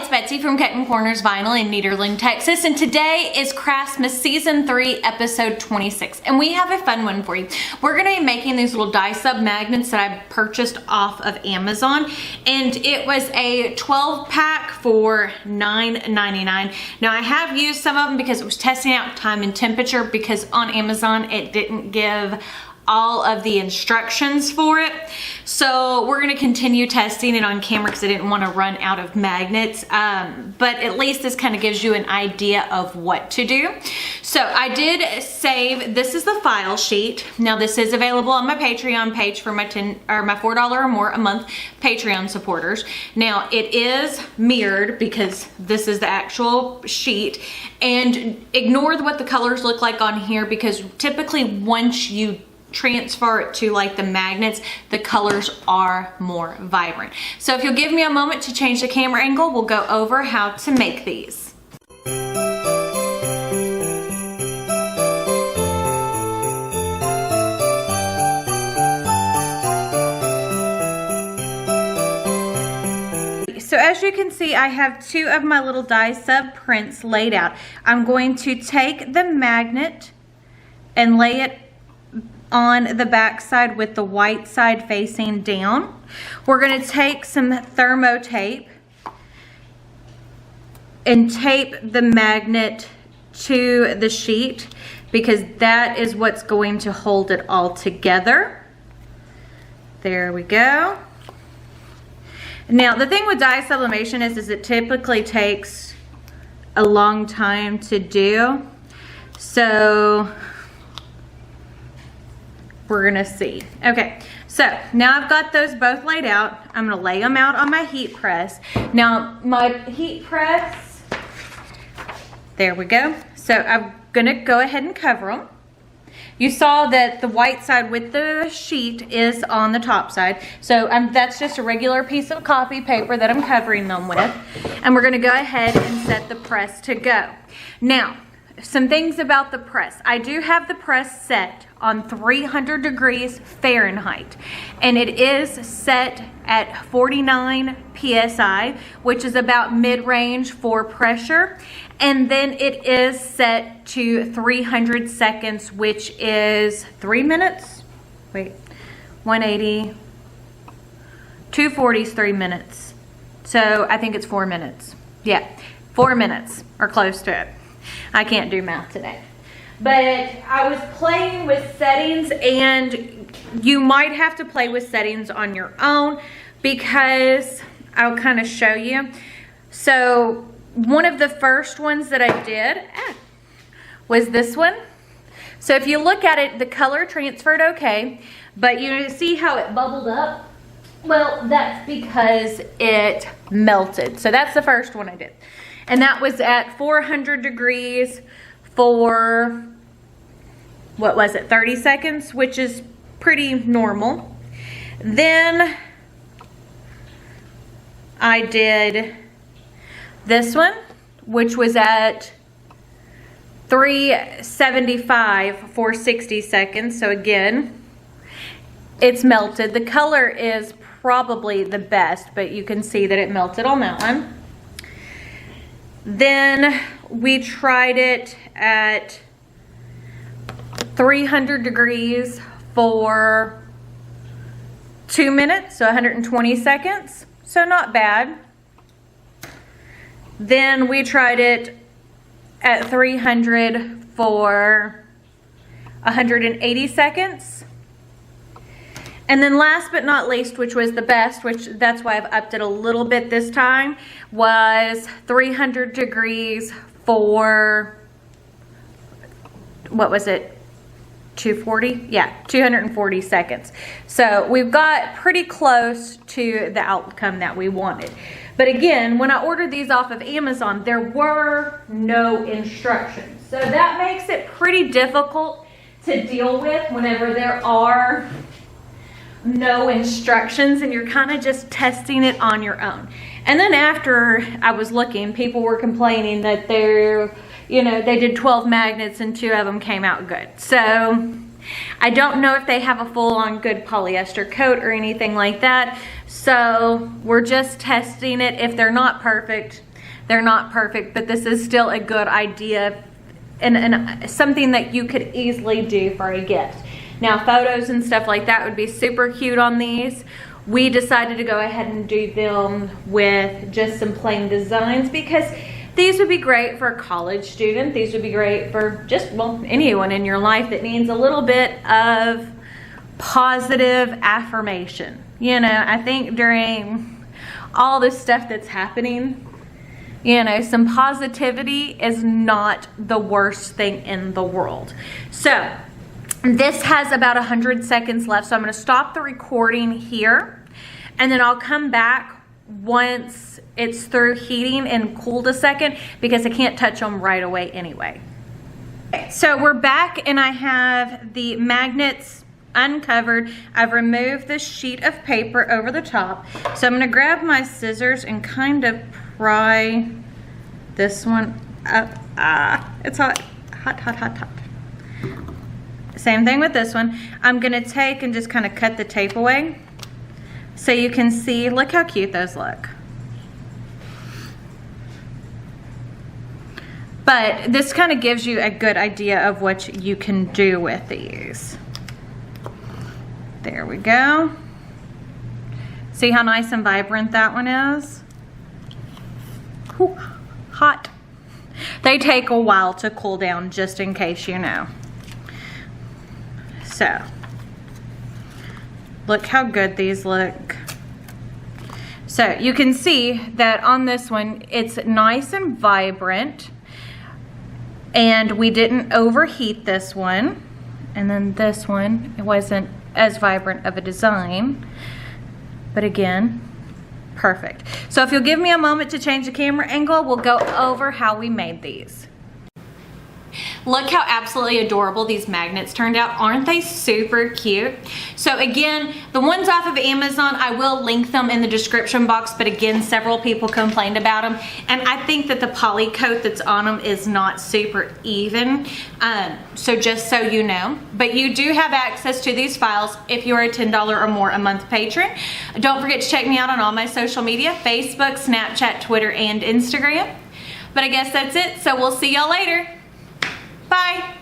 it's Betsy from Cuttin Corners Vinyl in Nederland, Texas, and today is Craftmas Season 3, Episode 26, and we have a fun one for you. We're going to be making these little die sub magnets that I purchased off of Amazon, and it was a 12-pack for $9.99. Now, I have used some of them because it was testing out time and temperature, because on Amazon it didn't give all of the instructions for it. So we're going to continue testing it on camera because I didn't want to run out of magnets. But at least this kind of gives you an idea of what to do. So I did save, this is the file sheet. Now this is available on my Patreon page for my $4 or more a month Patreon supporters. Now it is mirrored because this is the actual sheet, and ignore what the colors look like on here, because typically once you transfer it to like the magnets, the colors are more vibrant. So if you'll give me a moment to change the camera angle, we'll go over how to make these. So as you can see, I have two of my little die sub prints laid out. I'm going to take the magnet and lay it on the back side with the white side facing down. We're going to take some thermo tape and tape the magnet to the sheet, because that is what's going to hold it all together. There we go. Now the thing with dye sublimation is it typically takes a long time to do. So we're gonna see. Okay, so now I've got those both laid out. I'm gonna lay them out on my heat press. Now my heat press, there we go. So I'm gonna go ahead and cover them. You saw that the white side with the sheet is on the top side. So that's just a regular piece of copy paper that I'm covering them with. And we're gonna go ahead and set the press to go. Now, some things about the press. I do have the press set on 300 degrees Fahrenheit, and it is set at 49 PSI, which is about mid-range for pressure. And then it is set to 300 seconds, which is 3 minutes. Wait, 180, 240 is 3 minutes. So I think it's 4 minutes. Yeah, 4 minutes or close to it. I can't do math today. But I was playing with settings, and you might have to play with settings on your own, because I'll kind of show you. So one of the first ones that I did was this one. So if you look at it, the color transferred okay, but you see how it bubbled up? Well, that's because it melted. So that's the first one I did. And that was at 400 degrees for, what was it, 30 seconds, which is pretty normal. Then I did this one, which was at 375 for 60 seconds. So again, it's melted. The color is probably the best, but you can see that it melted on that one. Then we tried it at 300 degrees for 2 minutes, so 120 seconds. So not bad. Then we tried it at 300 for 180 seconds. And then last but not least, which was the best, which that's why I've upped it a little bit this time, was 300 degrees for, what was it, 240? Yeah, 240 seconds. So we've got pretty close to the outcome that we wanted. But again, when I ordered these off of Amazon, there were no instructions. So that makes it pretty difficult to deal with whenever there are no instructions and you're kind of just testing it on your own. And then after I was looking, people were complaining that they did 12 magnets and 2 of them came out good. So I don't know if they have a full-on good polyester coat or anything like that. So we're just testing it. If they're not perfect, They're not perfect, but this is still a good idea and something that you could easily do for a gift. Now, photos and stuff like that would be super cute on these. We decided to go ahead and do them with just some plain designs because these would be great for a college student. These would be great for just, well, anyone in your life that needs a little bit of positive affirmation. You know, I think during all this stuff that's happening, you know, some positivity is not the worst thing in the world. So this has about 100 seconds left, so I'm going to stop the recording here, and then I'll come back once it's through heating and cooled a second because I can't touch them right away anyway. Okay, so we're back and I have the magnets uncovered. I've removed the sheet of paper over the top. So I'm going to grab my scissors and kind of pry this one up. It's hot. Hot, hot, hot, hot. Same thing with this one. I'm going to take and just kind of cut the tape away so you can see. Look how cute those look. But this kind of gives you a good idea of what you can do with these. There we go. See how nice and vibrant that one is? Whew, hot. They take a while to cool down, just in case you know. So, look how good these look. So you can see that on this one, it's nice and vibrant. And we didn't overheat this one. And then this one, it wasn't as vibrant of a design. But again, perfect. So if you'll give me a moment to change the camera angle, we'll go over how we made these. Look how absolutely adorable these magnets turned out. Aren't they super cute? So again, the ones off of Amazon, I will link them in the description box, but again, several people complained about them. And I think that the poly coat that's on them is not super even. So just so you know. But you do have access to these files if you're a $10 or more a month patron. Don't forget to check me out on all my social media, Facebook, Snapchat, Twitter, and Instagram. But I guess that's it. So we'll see y'all later. Bye.